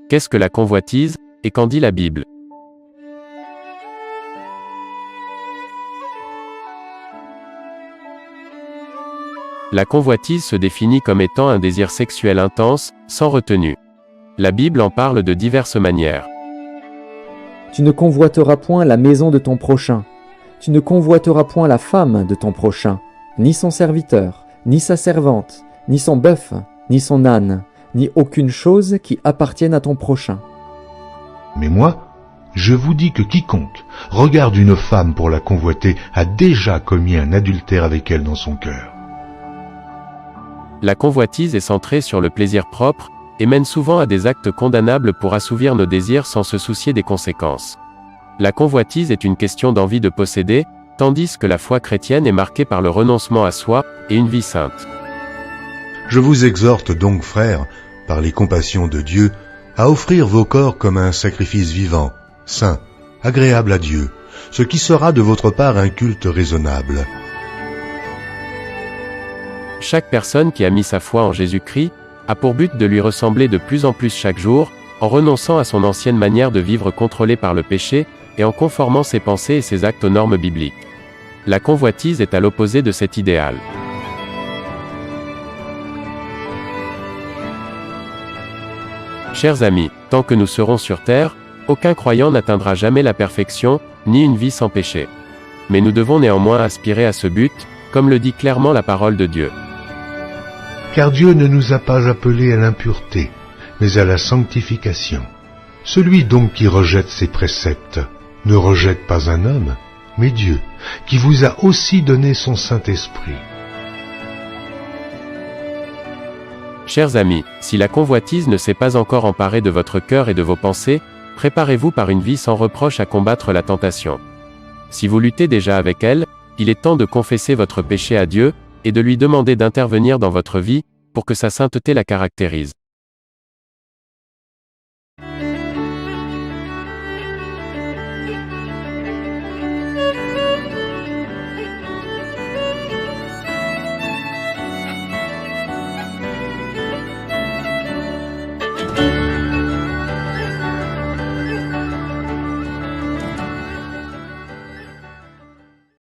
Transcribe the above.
Qu'est-ce que la convoitise, et qu'en dit la Bible? La convoitise se définit comme étant un désir sexuel intense, sans retenue. La Bible en parle de diverses manières. Tu ne convoiteras point la maison de ton prochain. Tu ne convoiteras point la femme de ton prochain, ni son serviteur, ni sa servante, ni son bœuf, ni son âne, ni aucune chose qui appartienne à ton prochain. Mais moi, je vous dis que quiconque regarde une femme pour la convoiter a déjà commis un adultère avec elle dans son cœur. La convoitise est centrée sur le plaisir propre, et mène souvent à des actes condamnables pour assouvir nos désirs sans se soucier des conséquences. La convoitise est une question d'envie de posséder, tandis que la foi chrétienne est marquée par le renoncement à soi, et une vie sainte. Je vous exhorte donc, frères, par les compassions de Dieu, à offrir vos corps comme un sacrifice vivant, saint, agréable à Dieu, ce qui sera de votre part un culte raisonnable. Chaque personne qui a mis sa foi en Jésus-Christ a pour but de lui ressembler de plus en plus chaque jour, en renonçant à son ancienne manière de vivre contrôlée par le péché, et en conformant ses pensées et ses actes aux normes bibliques. La convoitise est à l'opposé de cet idéal. Chers amis, tant que nous serons sur terre, aucun croyant n'atteindra jamais la perfection, ni une vie sans péché. Mais nous devons néanmoins aspirer à ce but, comme le dit clairement la parole de Dieu. Car Dieu ne nous a pas appelés à l'impureté, mais à la sanctification. Celui donc qui rejette ses préceptes ne rejette pas un homme, mais Dieu, qui vous a aussi donné son Saint-Esprit. Chers amis, si la convoitise ne s'est pas encore emparée de votre cœur et de vos pensées, préparez-vous par une vie sans reproche à combattre la tentation. Si vous luttez déjà avec elle, il est temps de confesser votre péché à Dieu, et de lui demander d'intervenir dans votre vie, pour que sa sainteté la caractérise.